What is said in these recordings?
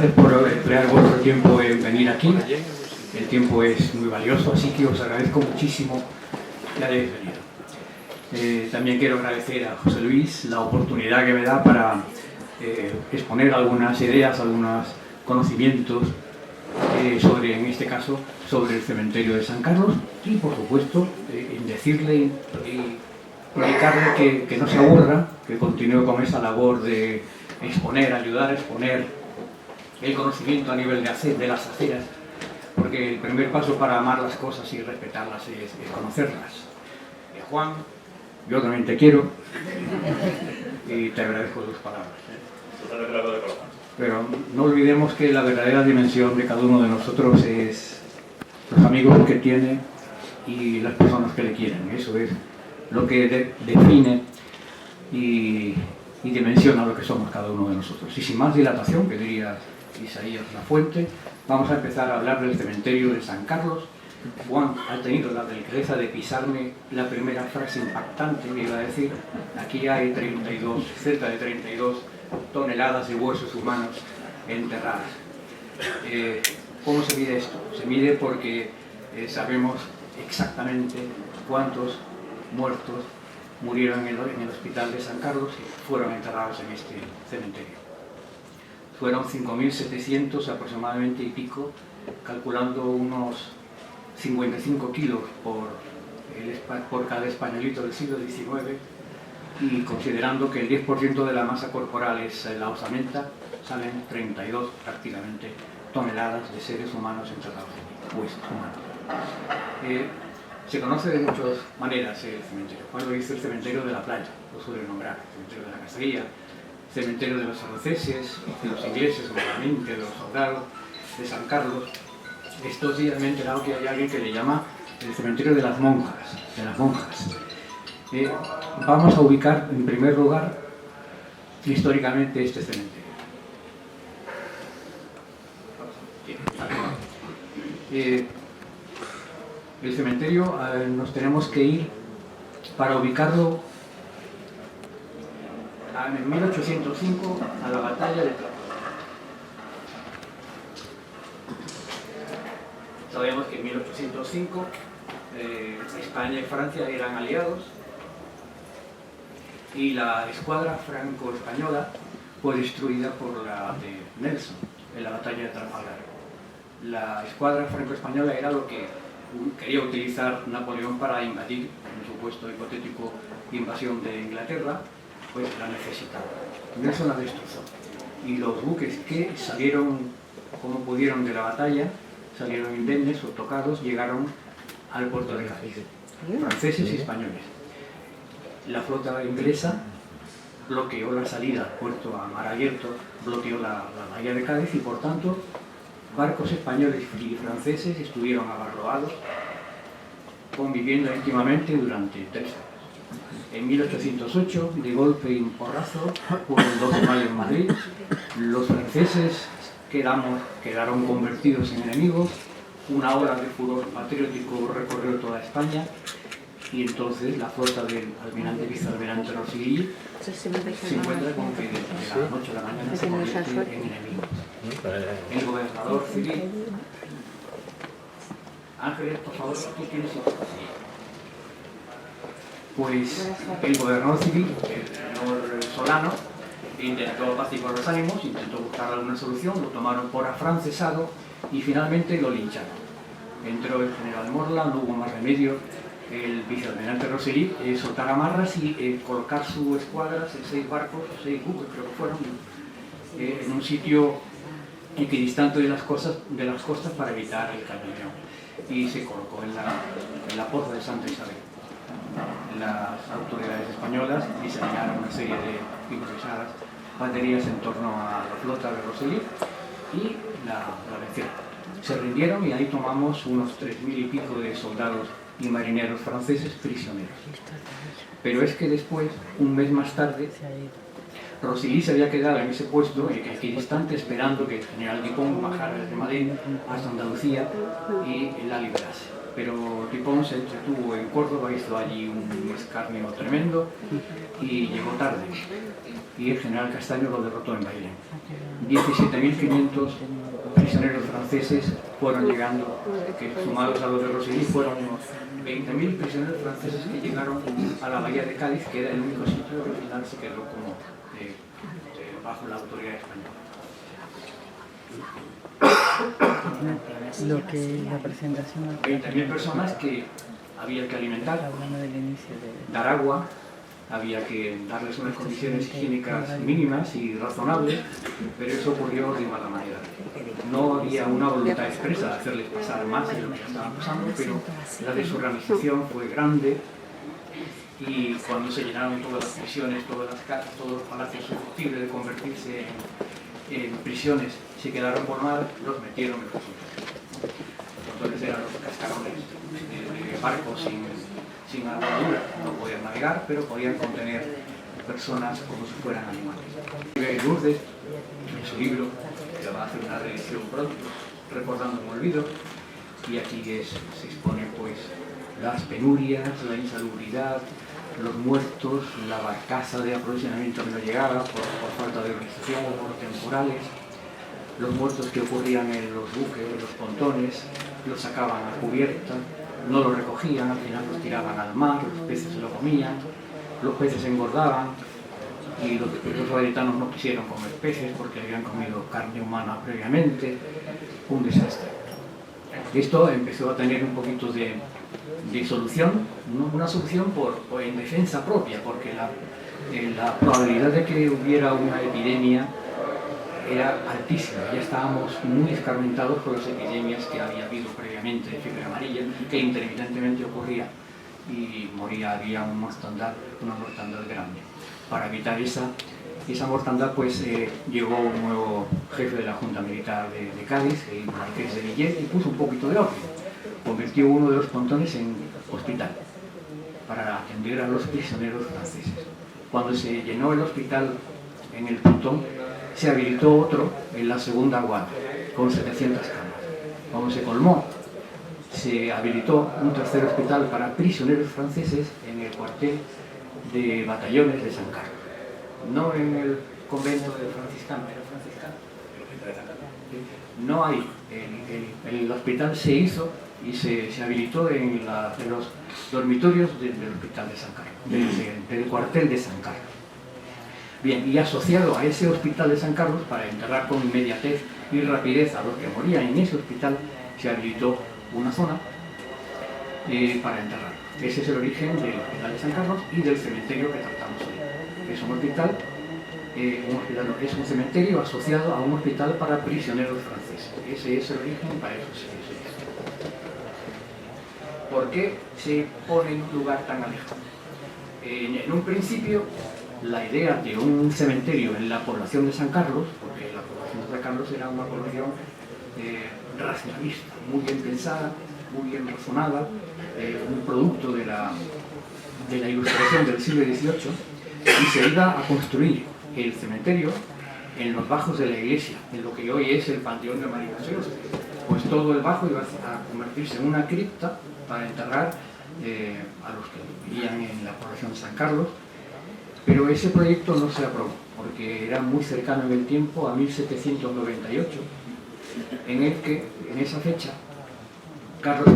gracias por emplear vuestro tiempo en venir aquí. El tiempo es muy valioso, así que os agradezco muchísimo que hayáis venido. También quiero agradecer a José Luis la oportunidad que me da para exponer algunas ideas, algunos conocimientos sobre, en este caso, sobre el cementerio de San Carlos y, por supuesto, en decirle y indicarle que no se aburra, que continúe con esa labor de exponer, ayudar a exponer el conocimiento a nivel de las aceras, porque el primer paso para amar las cosas y respetarlas es conocerlas. Juan, yo también te quiero y te agradezco tus palabras. Pero no olvidemos que la verdadera dimensión de cada uno de nosotros es los amigos que tiene y las personas que le quieren. Eso es lo que define y dimensiona lo que somos cada uno de nosotros. Y sin más dilatación, que diría Isaías Lafuente, vamos a empezar a hablar del cementerio de San Carlos. Juan ha tenido la delicadeza de pisarme la primera frase impactante que iba a decir. Aquí hay cerca de 32 toneladas de huesos humanos enterradas. ¿Cómo se mide esto? Se mide porque sabemos exactamente cuántos muertos murieron en el hospital de San Carlos y fueron enterrados en este cementerio. Fueron 5.700 aproximadamente y pico, calculando unos 55 kilos por cada españolito del siglo XIX, y considerando que el 10% de la masa corporal es la osamenta, salen 32 prácticamente toneladas de seres humanos enterrados aquí, huesos humanos. Se conoce de muchas maneras el cementerio. Juan lo dice el cementerio de la playa, lo suele nombrar, el cementerio de la cacería, el cementerio de los franceses, de los ingleses, obviamente, de los soldados, de San Carlos. Estos días me he enterado que hay alguien que le llama el cementerio de las monjas, vamos a ubicar en primer lugar históricamente este cementerio. El cementerio nos tenemos que ir para ubicarlo en 1805 a la batalla de Trafalgar. Sabemos que en 1805 España y Francia eran aliados y la escuadra franco-española fue destruida por la de Nelson en la batalla de Trafalgar. La escuadra franco-española era lo que quería utilizar Napoleón para invadir, en un supuesto hipotético invasión de Inglaterra, pues la necesitaba. Nelson la destrozó y los buques que salieron como pudieron de la batalla, salieron indemnes o tocados, llegaron al puerto de Cádiz, franceses y españoles. La flota inglesa bloqueó la salida al puerto a mar abierto, bloqueó la bahía de Cádiz y por tanto barcos españoles y franceses estuvieron abarroados, conviviendo íntimamente durante 3 años. En 1808, de golpe y un porrazo, por el 2 de mayo en Madrid, los franceses quedaron convertidos en enemigos, una ola de furor patriótico recorrió toda España y entonces la flota del vicealmirante Rossellini se encuentra con que desde la noche a la mañana se convierte en enemigos. El gobernador civil, Ángeles, por favor, ¿tú tienes información? Pues el gobernador civil, el señor Solano, intentó apaciguar los ánimos, intentó buscar alguna solución, lo tomaron por afrancesado y finalmente lo lincharon. Entró el general Morla, no hubo más remedio, el vicealmirante Rossellini soltar amarras y colocar su escuadra en 6 barcos, 6 buques creo que fueron, en un sitio equidistante de las costas para evitar el cañoneo. Y se colocó en la poza de Santa Isabel. Las autoridades españolas diseñaron una serie de improvisadas baterías en torno a la flota de Rossellini y la vencieron. Se rindieron y ahí tomamos unos 3.000 y pico de soldados y marineros franceses prisioneros. Pero es que después, un mes más tarde, Rossellini se había quedado en ese puesto, equidistante, esperando que el general Dupont bajara desde Madrid hasta Andalucía y la liberase. pero Dupont se entretuvo en Córdoba, hizo allí un escarnio tremendo y llegó tarde. Y el general Castaño lo derrotó en Bailén. 17.500 prisioneros franceses fueron llegando, que sumados a los de Rosellí fueron unos 20.000 prisioneros franceses que llegaron a la bahía de Cádiz, que era el único sitio que al final se quedó como bajo la autoridad española. Lo que la presentación... 20.000 personas que había que alimentar, hablando del inicio de... dar agua, había que darles unas condiciones higiénicas mínimas y razonables, pero eso ocurrió de mala manera. No había una voluntad expresa de hacerles pasar más de lo que estaban pasando, pero la desorganización fue grande y cuando se llenaron todas las prisiones, todas las casas, todos los palacios susceptibles de convertirse en prisiones, se quedaron por mar, los metieron en los sitios. Entonces eran los cascarones de barcos sin armadura, no podían navegar, pero podían contener personas como si fueran animales. Lourdes, en su libro, que va a hacer una reedición pronto, Recordando un olvido, y aquí se exponen pues las penurias, la insalubridad, los muertos, la barcaza de aprovisionamiento que no llegaba por falta de organización o por temporales, los muertos que ocurrían en los buques, en los pontones, los sacaban a cubierta, no los recogían, al final los tiraban al mar, los peces se lo comían, los peces engordaban y los gaditanos no quisieron comer peces porque habían comido carne humana previamente, un desastre. Esto empezó a tener un poquito de solución, ¿no? Una solución en defensa propia, porque la probabilidad de que hubiera una epidemia era altísima. Ya estábamos muy escarmentados por las epidemias que había habido previamente de fiebre amarilla, que intermitentemente ocurría y había una mortandad grande. Para evitar esa mortandad, pues llegó un nuevo jefe de la Junta Militar de Cádiz, el Marqués de Villet, y puso un poquito de orden. Convirtió uno de los pontones en hospital para atender a los prisioneros franceses. Cuando se llenó el hospital en el pontón, se habilitó otro en la segunda guardia, con 700 camas. Cuando se colmó, se habilitó un tercer hospital para prisioneros franceses en el cuartel de batallones de San Carlos. No en el convento de franciscanos, no hay. El hospital se hizo y se habilitó en los dormitorios del hospital de San Carlos, del cuartel de San Carlos. Bien, y asociado a ese hospital de San Carlos, para enterrar con inmediatez y rapidez a los que morían en ese hospital, se habilitó una zona para enterrar. Ese es el origen del hospital de San Carlos y del cementerio que tratamos hoy. Es un hospital, es un cementerio asociado a un hospital para prisioneros franceses. Ese es el origen, para eso se hizo. ¿Por qué se pone en un lugar tan alejado? En un principio, la idea de un cementerio en la población de San Carlos, porque la población de San Carlos era una población racionalista, muy bien pensada, muy bien razonada, un producto de la Ilustración del siglo XVIII, y se iba a construir el cementerio en los bajos de la iglesia, en lo que hoy es el Panteón de María Jesús. Pues todo el bajo iba a convertirse en una cripta para enterrar a los que vivían en la población de San Carlos, pero ese proyecto no se aprobó, porque era muy cercano en el tiempo a 1798, en el que, en esa fecha, Carlos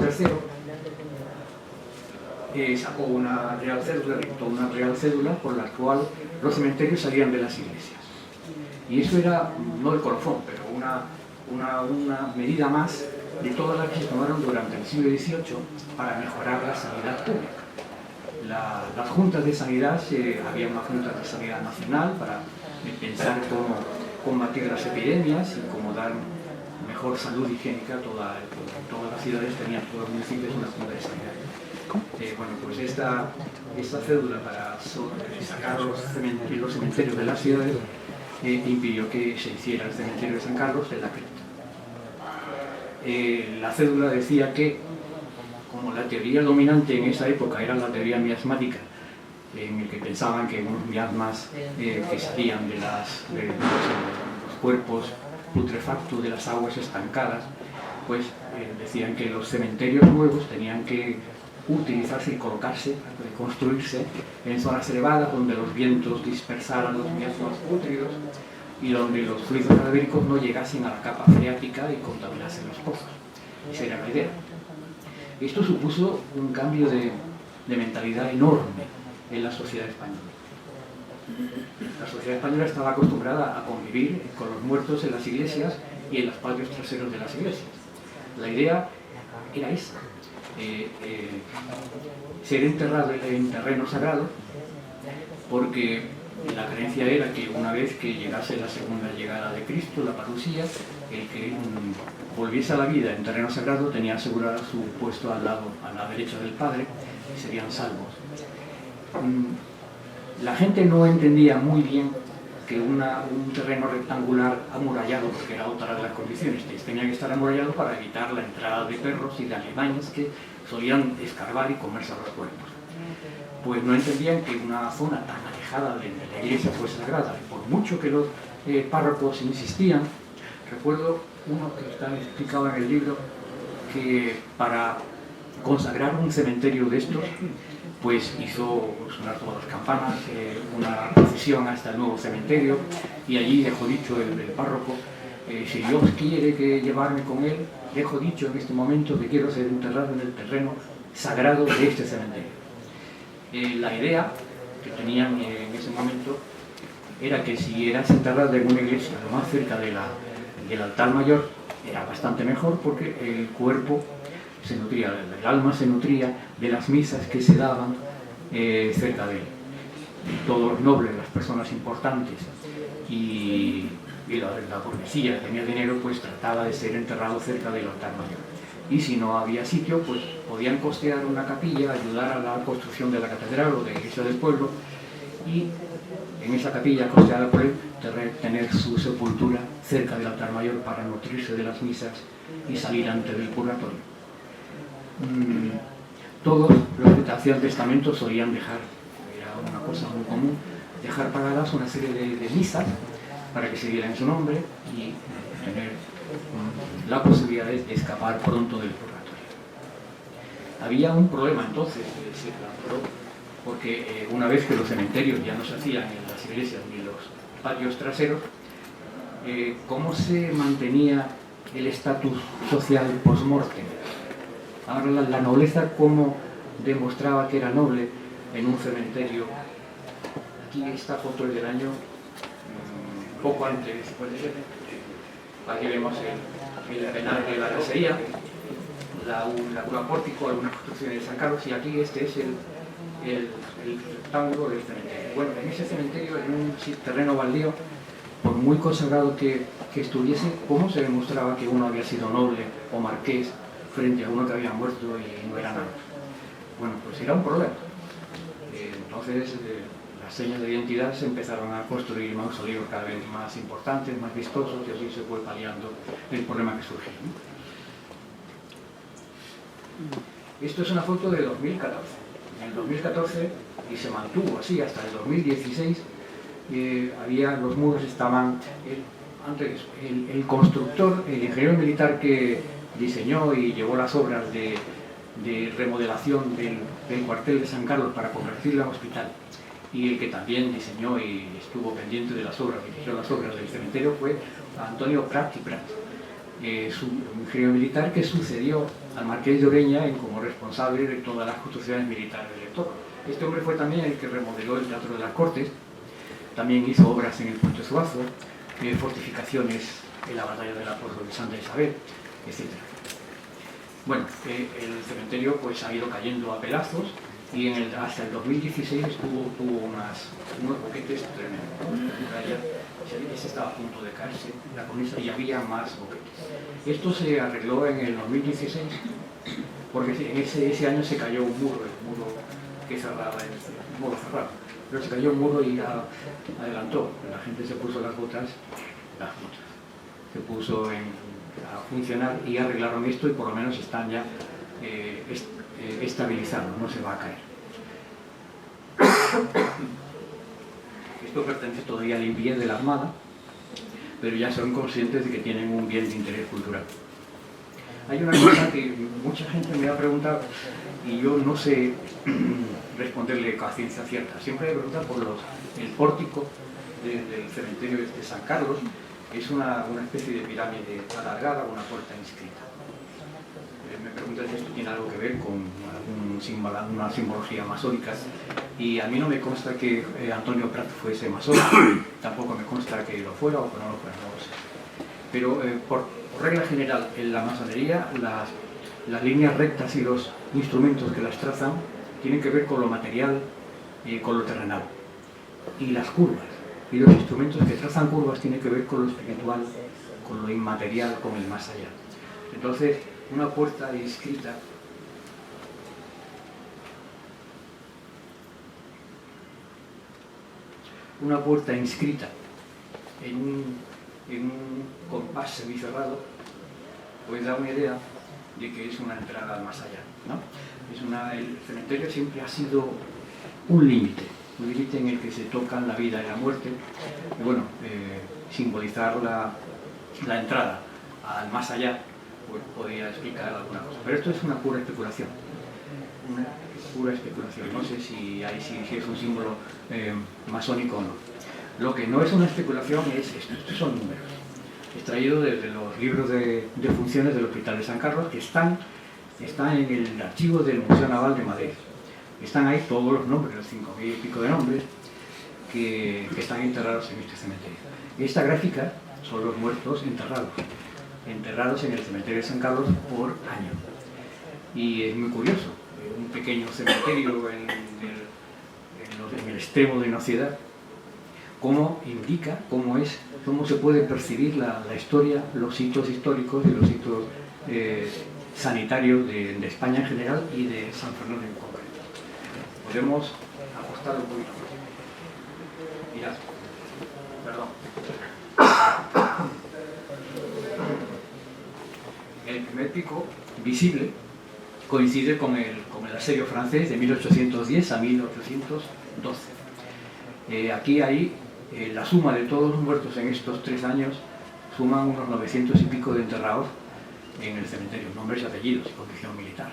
III sacó una real cédula, dictó una real cédula por la cual los cementerios salían de las iglesias. Y eso era, no el colofón, pero una medida más de todas las que se tomaron durante el siglo XVIII para mejorar la sanidad pública. Las juntas de sanidad, había una junta de sanidad nacional para pensar cómo combatir las epidemias y cómo dar mejor salud higiénica. Todas las ciudades tenían, todos los municipios, una junta de sanidad. Bueno, pues esta cédula para sacar los cementerios de las ciudades impidió que se hiciera el cementerio de San Carlos en la cripta. La cédula decía que, como la teoría dominante en esa época era la teoría miasmática, en el que pensaban que unos miasmas que salían de los cuerpos putrefactos de las aguas estancadas pues decían que los cementerios nuevos tenían que utilizarse y colocarse, construirse en zonas elevadas donde los vientos dispersaran los miasmas pútridos y donde los fluidos cadavéricos no llegasen a la capa freática y contaminasen los pozos. Esa era la idea. Esto supuso un cambio de mentalidad enorme en la sociedad española. La sociedad española estaba acostumbrada a convivir con los muertos en las iglesias y en los patios traseros de las iglesias. La idea era esa, ser enterrado en terreno sagrado, porque la creencia era que una vez que llegase la segunda llegada de Cristo, la parusía, el que volviese a la vida en terreno sagrado tenía asegurado su puesto a la derecha del Padre y serían salvos. La gente no entendía muy bien que un terreno rectangular amurallado, porque era otra de las condiciones, tenía que estar amurallado para evitar la entrada de perros y de alemanes que solían escarbar y comerse a los cuerpos. Pues no entendían que una zona tan alejada de la iglesia fuese sagrada. Y por mucho que los párrocos insistían, recuerdo uno que está explicado en el libro, que para consagrar un cementerio de estos, pues hizo sonar todas las campanas, una procesión hasta el nuevo cementerio, y allí dejó dicho el párroco, si Dios quiere que llevarme con él, dejo dicho en este momento que quiero ser enterrado en el terreno sagrado de este cementerio. La idea que tenían en ese momento era que si eras enterrado en una iglesia lo más cerca del altar mayor, era bastante mejor porque el cuerpo se nutría, el alma se nutría de las misas que se daban cerca de él. Todos los nobles, las personas importantes y la burguesía que tenía dinero, pues trataba de ser enterrado cerca del altar mayor. Y si no había sitio, pues podían costear una capilla, ayudar a la construcción de la catedral o de la iglesia del pueblo, y en esa capilla costeada por él tener su sepultura cerca del altar mayor para nutrirse de las misas y salir antes del purgatorio. Todos los que hacían testamento solían dejar, era una cosa muy común, dejar pagadas una serie de misas para que se diera en su nombre y tener la posibilidad de escapar pronto del purgatorio. Había un problema entonces, se planteó, porque una vez que los cementerios ya no se hacían en las iglesias ni en los patios traseros, ¿cómo se mantenía el estatus social post-mortem? Ahora la nobleza, ¿cómo demostraba que era noble en un cementerio? Aquí esta foto es del año poco antes, puede ser. Aquí vemos el penal de la casería, la cura pórtico, algunas construcciones de San Carlos, y aquí este es el rectángulo del cementerio. Bueno, en ese cementerio, en un terreno baldío, por muy consagrado que estuviese, ¿cómo se demostraba que uno había sido noble o marqués frente a uno que había muerto y no era nada? Bueno, pues era un problema. Entonces, las señas de identidad se empezaron a construir mausoleos cada vez más importantes, más vistosos, y así se fue paliando el problema que surgió, ¿no? Esto es una foto de 2014. En el 2014, y se mantuvo así hasta el 2016, los muros estaban... Antes, el constructor, el ingeniero militar que diseñó y llevó las obras de remodelación del cuartel de San Carlos para convertirlo en hospital, y el que también diseñó y estuvo pendiente de las obras, dirigió las obras del cementerio, fue Antonio Prat y Prat, su ingeniero militar que sucedió al marqués de Oreña como responsable de todas las construcciones militares del Toro. Este hombre fue también el que remodeló el Teatro de las Cortes, también hizo obras en el Puente Suazo, fortificaciones en la batalla del Apóstol de Santa Isabel, etc. Bueno, el cementerio pues ha ido cayendo a pedazos, y hasta el 2016 tuvo unos boquetes tremendos. Ese estaba a punto de caerse, la cornisa, y había más boquetes. Esto se arregló en el 2016, porque ese año se cayó un muro, el muro que cerraba, el muro cerrado. Pero se cayó un muro y adelantó. La gente se puso las botas, se puso a funcionar y arreglaron esto, y por lo menos están ya estabilizados, no se va a caer. Esto pertenece todavía al INVIE de la Armada, pero ya son conscientes de que tienen un bien de interés cultural. Hay una cosa que mucha gente me ha preguntado y yo no sé responderle a ciencia cierta. Siempre me preguntan por el pórtico del cementerio de San Carlos. Es una especie de pirámide alargada, una puerta inscrita. Me preguntan si esto tiene algo que ver con una simbología masónica, y a mí no me consta que Antonio Prat fuese masón, tampoco me consta que lo fuera o que no lo fuera, no lo sé. Pero por regla general, en la masonería, las líneas rectas y los instrumentos que las trazan tienen que ver con lo material y con lo terrenal. Y las curvas y los instrumentos que trazan curvas tienen que ver con lo espiritual, con lo inmaterial, con el más allá. Entonces, una puerta inscrita en un compás semicerrado pues da una idea de que es una entrada al más allá, ¿no? El cementerio siempre ha sido un límite en el que se tocan la vida y la muerte, y bueno, simbolizar la entrada al más allá, pues podría explicar alguna cosa. Pero esto es una pura especulación. No sé si es un símbolo masónico o no. Lo que no es una especulación es esto. Estos son números extraídos desde los libros de funciones del Hospital de San Carlos, que están en el archivo del Museo Naval de Madrid. Están ahí todos los nombres, los 5.000 y pico de nombres que están enterrados en este cementerio. Esta gráfica son los muertos enterrados en el cementerio de San Carlos por año. Y es muy curioso, un pequeño cementerio en el extremo de una ciudad, cómo indica, cómo se puede percibir la historia, los hitos históricos y los hitos sanitarios de España en general y de San Fernando en concreto. Podemos ajustar un poquito más. Mirad, perdón. El primer pico visible coincide con el asedio francés de 1810 a 1812. Aquí hay la suma de todos los muertos en estos 3 años, suman unos 900 y pico de enterrados en el cementerio, nombres y apellidos, condición militar,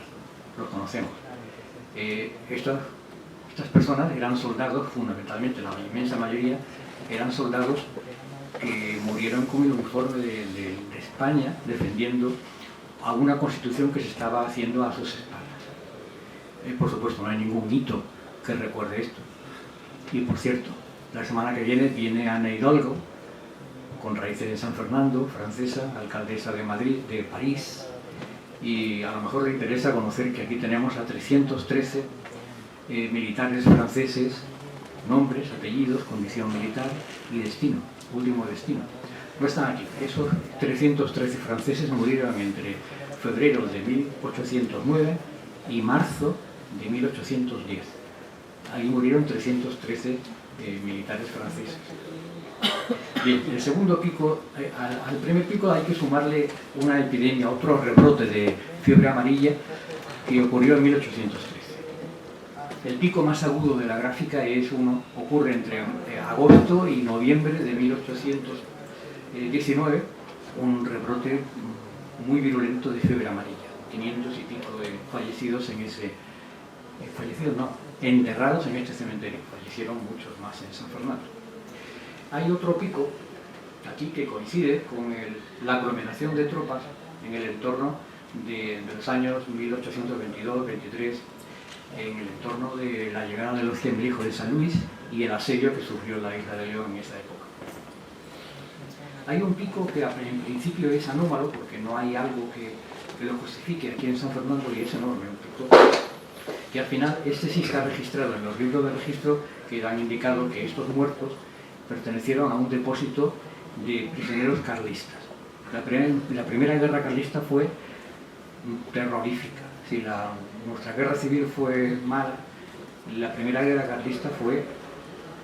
los conocemos. Estas personas eran soldados, fundamentalmente la inmensa mayoría, eran soldados que murieron con el uniforme de España defendiendo a una constitución que se estaba haciendo a sus espaldas. Por supuesto, no hay ningún hito que recuerde esto. Y por cierto, la semana que viene Ana Hidalgo, con raíces en San Fernando, francesa, alcaldesa de Madrid, de París, y a lo mejor le interesa conocer que aquí tenemos a 313 militares franceses, nombres, apellidos, condición militar y destino, último destino. No están aquí. Esos 313 franceses murieron entre febrero de 1809 y marzo de 1810. Ahí murieron 313 militares franceses. Bien, el segundo pico, al primer pico hay que sumarle una epidemia, otro rebrote de fiebre amarilla que ocurrió en 1813. El pico más agudo de la gráfica ocurre entre agosto y noviembre de 1819, un rebrote muy virulento de fiebre amarilla, 500 y pico de fallecidos enterrados en este cementerio. Fallecieron muchos más en San Fernando. Hay otro pico aquí que coincide con la aglomeración de tropas en el entorno de los años 1822-23, en el entorno de la llegada de los Cien-Hijos de San Luis y el asedio que sufrió la isla de León en esa época. Hay un pico que en principio es anómalo porque no hay algo que lo justifique aquí en San Fernando, y es enorme, un pico. Y al final este sí está registrado en los libros de registro que han indicado que estos muertos pertenecieron a un depósito de prisioneros carlistas. La primera guerra carlista fue terrorífica. Si nuestra guerra civil fue mala, la primera guerra carlista fue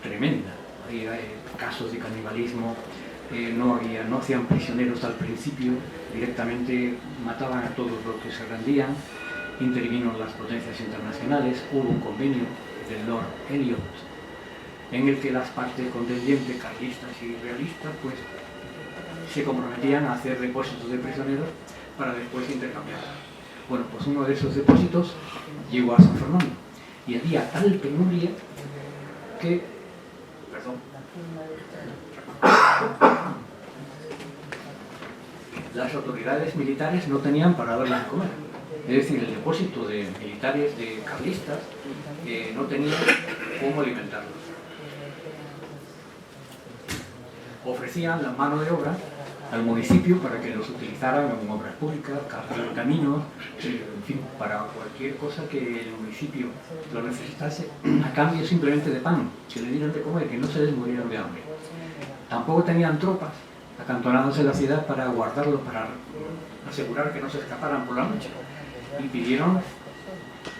tremenda. Había casos de canibalismo, no hacían prisioneros al principio, directamente mataban a todos los que se rendían. Intervino las potencias internacionales, hubo un convenio del Lord Elliot en el que las partes contendientes, carlistas y realistas, pues se comprometían a hacer depósitos de prisioneros para después intercambiar. Bueno, pues uno de esos depósitos llegó a San Fernando y había tal penuria que, perdón, las autoridades militares no tenían para darles de comer. Es decir, el depósito de militares, de carlistas, no tenía cómo alimentarlos. Ofrecían la mano de obra al municipio para que los utilizaran en obras públicas, caminos, en fin, para cualquier cosa que el municipio lo necesitase, a cambio simplemente de pan, que le dieran de comer, que no se les murieran de hambre. Tampoco tenían tropas acantonadas en la ciudad para guardarlos, para asegurar que no se escaparan por la noche. Y pidieron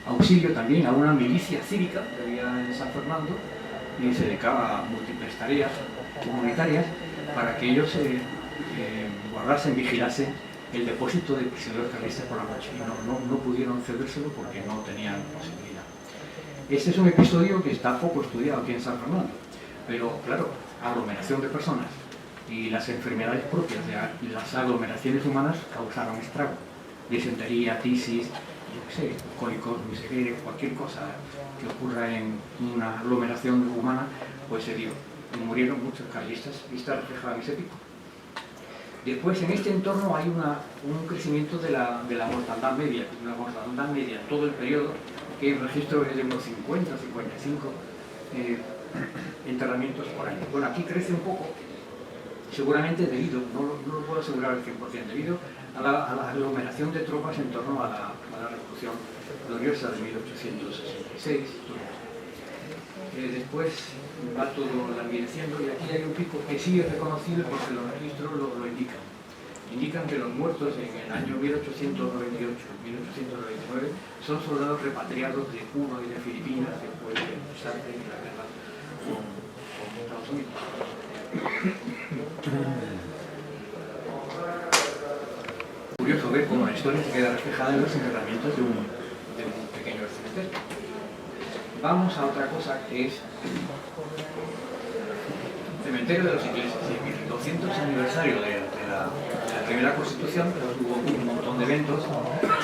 auxilio también a una milicia cívica que había en San Fernando y se dedicaba a múltiples tareas comunitarias para que ellos guardasen, vigilasen el depósito de prisioneros carlistas por la noche. Y no pudieron cedérselo porque no tenían posibilidad. Este es un episodio que está poco estudiado aquí en San Fernando, pero claro, aglomeración de personas y las enfermedades propias de las aglomeraciones humanas causaron estrago. Disentería, tisis, yo qué sé, cólicos, miseria, cualquier cosa que ocurra en una aglomeración humana, pues se dio. Y murieron muchos carlistas y está reflejado en ese pico. Después, en este entorno hay un crecimiento de la mortandad media, en todo el periodo, que el registro es de unos 50, 55 enterramientos por año. Bueno, aquí crece un poco, seguramente debido, no lo puedo asegurar al 100%, debido a la aglomeración de tropas en torno a la Revolución Gloriosa de 1866. Después va todo languideciendo y aquí hay un pico que sí es reconocible porque los registros lo indican. Indican que los muertos en el año 1898-1899 son soldados repatriados de Cuba y de Filipinas después de la guerra con Estados Unidos. Curioso ver cómo la historia se queda reflejada en los enterramientos de un pequeño cementerio. Vamos a otra cosa que es el cementerio de los ingleses. El 200 aniversario de la primera Constitución, hubo un montón de eventos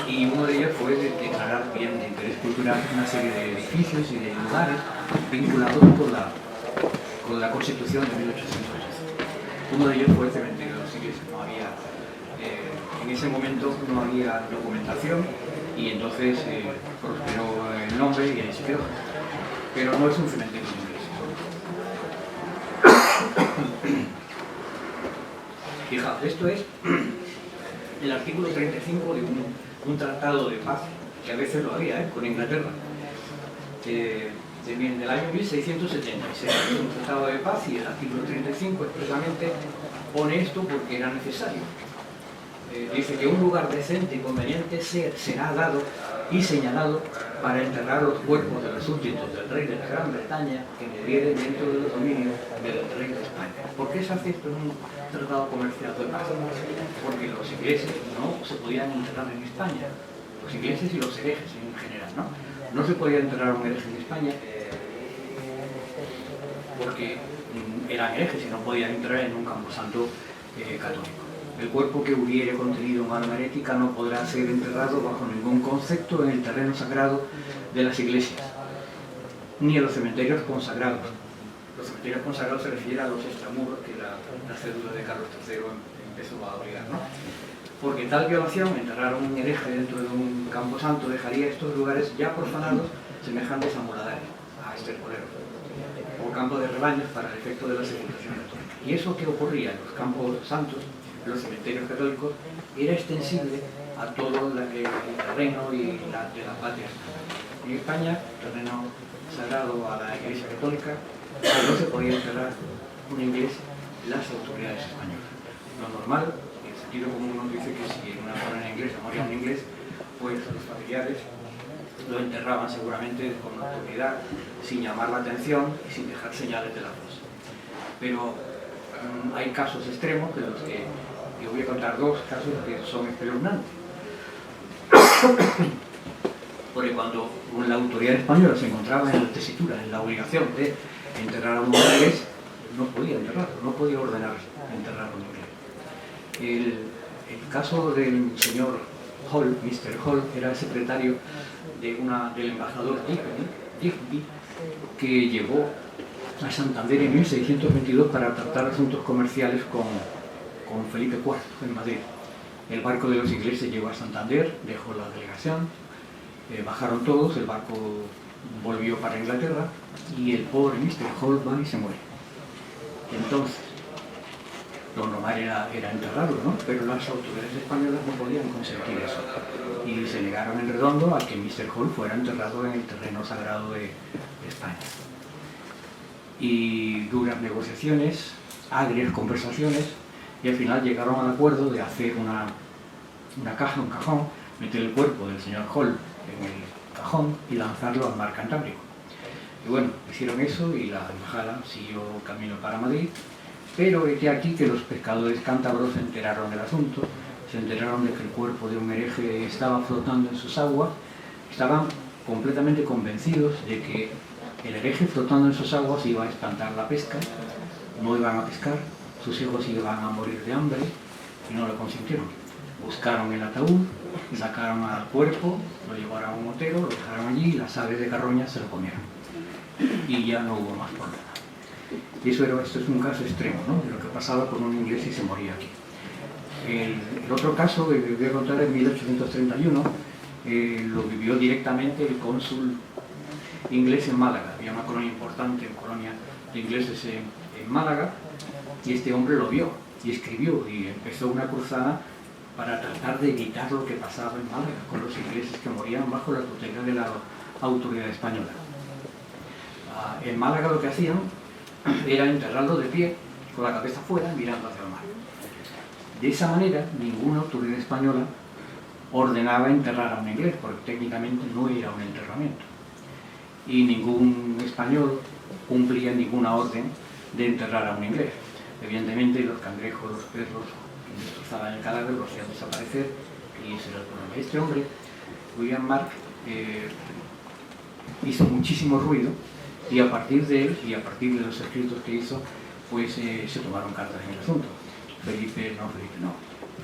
y uno de ellos fue declarar bien de interés cultural una serie de edificios y de lugares vinculados con la Constitución de 1812. Uno de ellos fue el cementerio de los ingleses. En ese momento no había documentación y entonces prosperó el nombre y ahí se quedó. Pero no es un cementerio inglés. Fijaos, esto es el artículo 35 de un tratado de paz, que a veces lo había con Inglaterra, del año 1676. Es un tratado de paz y el artículo 35 expresamente pone esto porque era necesario. Dice que un lugar decente y conveniente será dado y señalado para enterrar los cuerpos de los súbditos del rey de la Gran Bretaña que murieren dentro de los dominios del rey de España. ¿Por qué se hace esto en un tratado comercial de paz? Porque los ingleses no se podían enterrar en España, los ingleses y los herejes en general, ¿no? No se podía enterrar un hereje en España porque eran herejes y no podían entrar en un camposanto católico. El cuerpo que hubiere contenido un alma herética no podrá ser enterrado bajo ningún concepto en el terreno sagrado de las iglesias, ni en los cementerios consagrados. Los cementerios consagrados se refieren a los extramuros que la cédula de Carlos III empezó a obligar, ¿no? Porque tal violación, enterrar a un hereje dentro de un camposanto, dejaría estos lugares ya profanados semejantes a moradares, a estercoleros, o campos de rebaños para el efecto de la sepultación católica. ¿Y eso qué ocurría en los campos santos? Los cementerios católicos era extensible a todo el terreno y de la patria. En España, terreno sagrado a la Iglesia Católica, no se podía enterrar un inglés las autoridades españolas. Lo normal, en el sentido común nos dice que si en una zona inglesa moría un inglés, pues los familiares lo enterraban seguramente con autoridad, sin llamar la atención y sin dejar señales de la fosa. Pero hay casos extremos de los que yo voy a contar dos casos que son espeluznantes. Porque cuando la autoridad española se encontraba en la tesitura, en la obligación de enterrar a un inglés, no podía enterrarlo, no podía ordenar enterrar a un inglés. El caso del señor Hall, Mr. Hall, era el secretario del embajador Digby, que llegó a Santander en 1622 para tratar asuntos comerciales con Felipe IV en Madrid. El barco de los ingleses llegó a Santander, dejó la delegación, bajaron todos, el barco volvió para Inglaterra y el pobre Mr. Hall va y se muere. Entonces, lo normal era enterrarlo, ¿no? Pero las autoridades españolas no podían consentir eso y se negaron en redondo a que Mr. Hall fuera enterrado en el terreno sagrado de España. Y duras negociaciones, agrias conversaciones, y al final llegaron al acuerdo de hacer una caja, un cajón, meter el cuerpo del señor Hall en el cajón y lanzarlo al mar Cantábrico. Y bueno, hicieron eso y la embajada siguió camino para Madrid, pero es aquí que los pescadores cántabros se enteraron del asunto, se enteraron de que el cuerpo de un hereje estaba flotando en sus aguas, estaban completamente convencidos de que el hereje flotando en sus aguas iba a espantar la pesca, no iban a pescar, sus hijos iban a morir de hambre y no lo consintieron. Buscaron el ataúd, sacaron al cuerpo, lo llevaron a un motero, lo dejaron allí y las aves de carroña se lo comieron. Y ya no hubo más problema. Y esto es un caso extremo, ¿no?, de lo que pasaba con un inglés y se moría aquí. El otro caso que voy a contar en 1831 lo vivió directamente el cónsul inglés en Málaga. Había una colonia importante, colonia de ingleses en Málaga, y este hombre lo vio y escribió y empezó una cruzada para tratar de evitar lo que pasaba en Málaga con los ingleses que morían bajo la tutela de la autoridad española. En Málaga lo que hacían era enterrarlo de pie, con la cabeza fuera, mirando hacia el mar. De esa manera, ninguna autoridad española ordenaba enterrar a un inglés, porque técnicamente no era un enterramiento. Y ningún español cumplía ninguna orden de enterrar a un inglés. Evidentemente, los cangrejos, los perros que destrozaban el cadáver lo hacían desaparecer, y ese era el problema. Este hombre, William Mark, hizo muchísimo ruido, y a partir de él, y a partir de los escritos que hizo, pues se tomaron cartas en el asunto.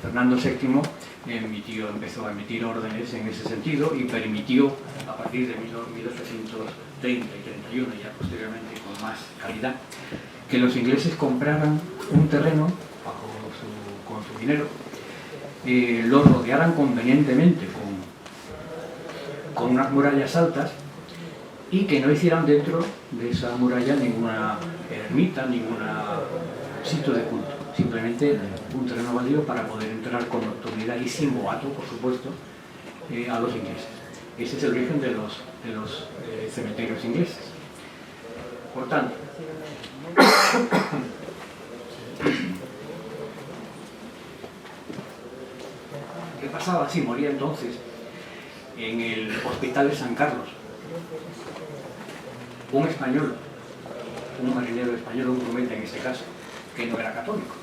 Fernando VII empezó a emitir órdenes en ese sentido y permitió, a partir de 1830 y 31, ya posteriormente con más calidad, que los ingleses compraran un terreno con su dinero, lo rodearan convenientemente con unas murallas altas y que no hicieran dentro de esa muralla ninguna ermita, ningún sitio de culto. Simplemente un terreno baldío para poder entrar con autoridad y sin boato, por supuesto, a los ingleses. Ese es el origen de los cementerios ingleses. Por tanto, ¿qué pasaba si moría entonces en el hospital de San Carlos un español, un marinero español, un grumete en este caso, que no era católico?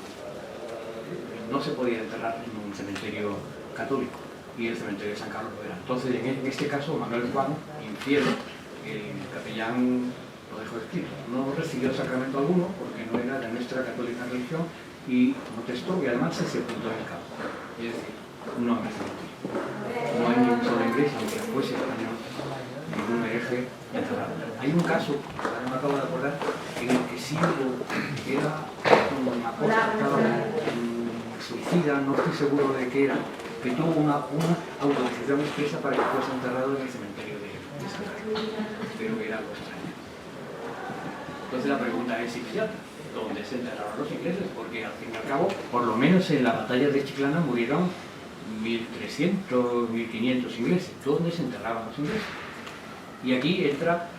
No se podía enterrar en un cementerio católico, y el cementerio de San Carlos lo era. Entonces, en este caso, Manuel Juan, infiel, el capellán lo dejó escrito. No recibió sacramento alguno porque no era de nuestra católica religión y protestó, y además se sepultó en el campo. Es decir, no en el cementerio. No hay ningún solo inglés, aunque fuese español, ningún hereje enterrado. Hay un caso, ahora me acabo de acordar, en el que sí que era una cosa, suicida, no estoy seguro de qué era, que tuvo una autorización expresa para que fuese enterrado en el cementerio de San Carlos, pero era algo extraño. Entonces la pregunta es inmediata: ¿dónde se enterraron los ingleses? Porque al fin y al cabo, por lo menos en la batalla de Chiclana murieron 1.300, 1.500 ingleses. ¿Dónde se enterraban los ingleses? Y aquí entra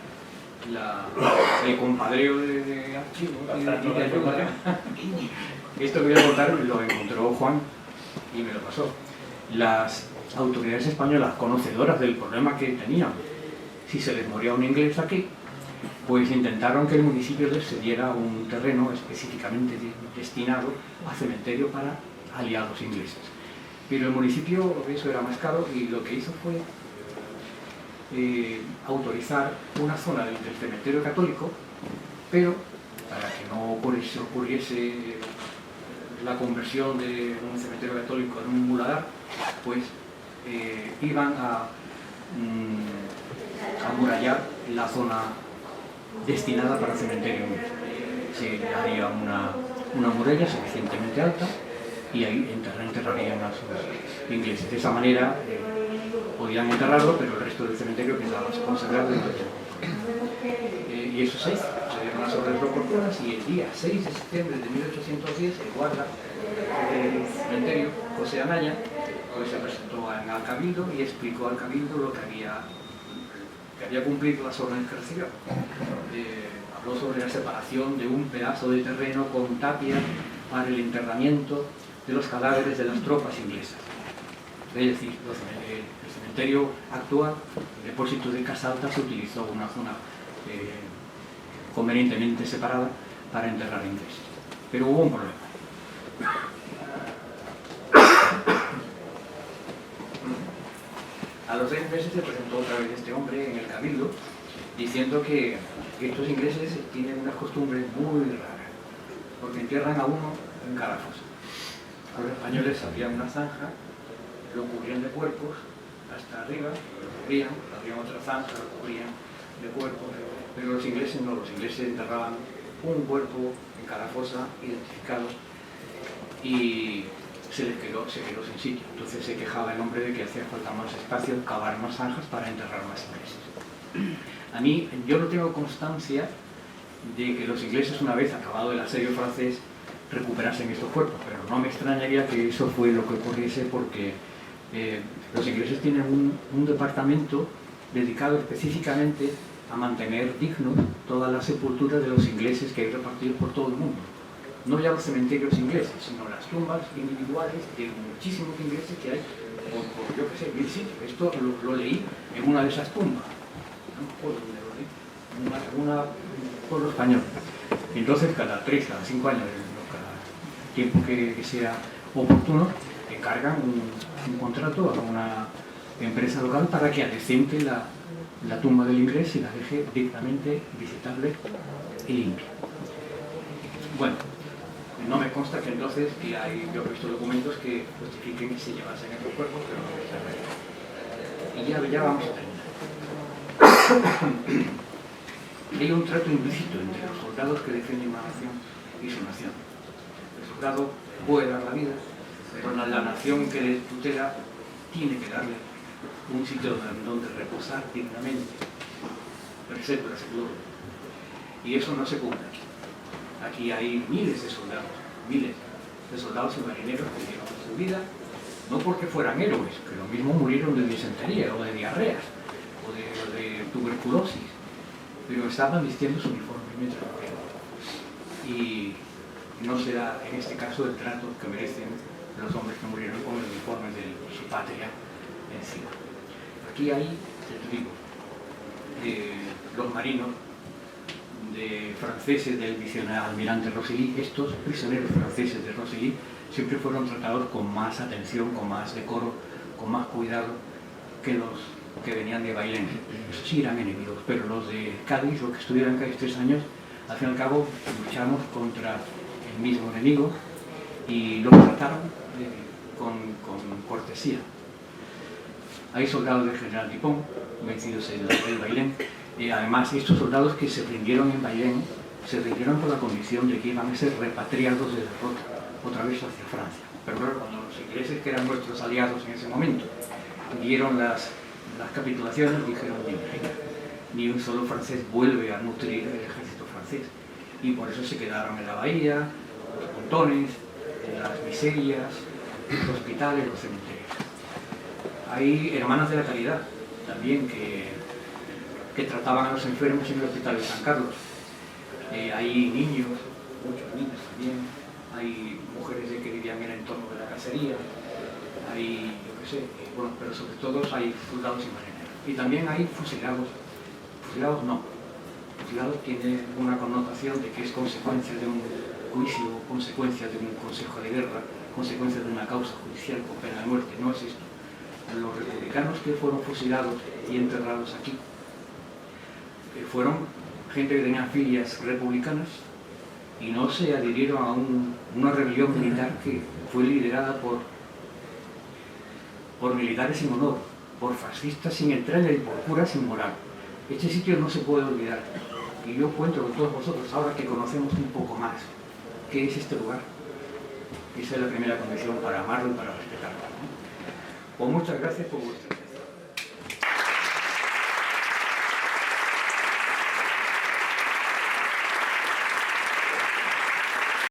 el compadreo de archivos y de ayuda. Esto que voy a contar lo encontró Juan y me lo pasó. Las autoridades españolas, conocedoras del problema que tenían, si se les moría un inglés aquí, pues intentaron que el municipio les cediera un terreno específicamente destinado a cementerio para aliados ingleses. Pero el municipio, eso era más caro, y lo que hizo fue autorizar una zona del cementerio católico, pero para que no ocurriese la conversión de un cementerio católico en un muladar, pues iban a amurallar la zona destinada para cementerio. Se haría una muralla suficientemente alta y ahí enterrarían a sus ingleses. De esa manera podían enterrarlo, pero el resto del cementerio quedaba consagrado. Y eso se hizo. Se dieron las órdenes oportunas y el día 6 de septiembre de 1810 el guarda del cementerio, José Anaya, pues se presentó al Cabildo y explicó al Cabildo lo que había cumplido las órdenes que recibió. Habló sobre la separación de un pedazo de terreno con tapia para el enterramiento de los cadáveres de las tropas inglesas. Es decir, el cementerio actual, el depósito de Casalta, se utilizó una zona convenientemente separada para enterrar ingleses. Pero hubo un problema. A los 6 meses se presentó otra vez este hombre en el Cabildo diciendo que estos ingleses tienen unas costumbres muy raras, porque entierran a uno en cada fosa. Los españoles abrían una zanja, lo cubrían de cuerpos hasta arriba, lo cubrían, abrían otra zanja, lo cubrían de cuerpos, pero los ingleses no, los ingleses enterraban un cuerpo en cada fosa identificado y se quedó sin sitio. Entonces se quejaba el hombre de que hacía falta más espacio, cavar más zanjas para enterrar más ingleses. A mí, yo no tengo constancia de que los ingleses, una vez acabado el asedio francés, recuperasen estos cuerpos, pero no me extrañaría que eso fue lo que ocurriese, porque los ingleses tienen un departamento dedicado específicamente a mantener dignos todas las sepulturas de los ingleses que hay repartidos por todo el mundo. No ya los cementerios ingleses, sino las tumbas individuales de muchísimos ingleses que hay por yo qué sé, 1000 sitios. Esto lo leí en una de esas tumbas. No me acuerdo dónde lo leí. Un pueblo español. Entonces, cada 3, cada 5 años, cada tiempo que sea oportuno, encargan un contrato a una empresa local para que adecente la tumba del inglés y la deje dignamente visitable y limpia. Bueno, no me consta que entonces yo he visto documentos que justifiquen que se llevasen estos cuerpos, pero no es la realidad. Y ya vamos a terminar. Hay un trato implícito entre los soldados que defienden una nación y su nación. El soldado puede dar la vida, pero la nación que le tutela tiene que darle un sitio donde reposar dignamente, precepto seguro. Y eso no se cumple aquí. Aquí hay miles de soldados y marineros que dieron su vida, no porque fueran héroes, que lo mismo murieron de disentería o de diarreas o de tuberculosis, pero estaban vistiendo su uniforme mientras murieron. Y no será en este caso el trato que merecen los hombres que murieron con el uniforme de su patria encima. Aquí hay, te digo, los marinos franceses del vicealmirante Rosely. Estos prisioneros franceses de Rosely siempre fueron tratados con más atención, con más decoro, con más cuidado que los que venían de Bailén. Esos sí eran enemigos, pero los de Cádiz, los que estuvieron en Cádiz 3 años, al fin y al cabo luchamos contra el mismo enemigo y los trataron con cortesía. Hay soldados del general Dupont, vencidos en Bailén. Además, estos soldados que se rindieron en Bailén, se rindieron por la condición de que iban a ser repatriados de derrota, otra vez hacia Francia. Pero claro, cuando los ingleses, que eran nuestros aliados en ese momento, dieron las capitulaciones, dijeron, ni un solo francés vuelve a nutrir el ejército francés. Y por eso se quedaron en la bahía, los pontones, las miserias, los hospitales, los cementerios. Hay hermanas de la caridad también que trataban a los enfermos en el hospital de San Carlos. Hay niños, muchos niños también, hay mujeres que vivían en el entorno de la cacería, hay, yo qué sé, bueno, pero sobre todo hay soldados y marineros. Y también hay fusilados. Fusilados no. Fusilados tiene una connotación de que es consecuencia de un juicio, consecuencia de un consejo de guerra, consecuencia de una causa judicial con pena de muerte. No es esto. Los republicanos que fueron fusilados y enterrados aquí fueron gente que tenía filias republicanas y no se adhirieron a una rebelión militar que fue liderada por militares sin honor, por fascistas sin entraña y por curas sin moral. Este sitio no se puede olvidar. Y yo cuento con todos vosotros, ahora que conocemos un poco más qué es este lugar. Esa es la primera condición para amarlo y para respetarlo, ¿no? Pues muchas gracias por vuestra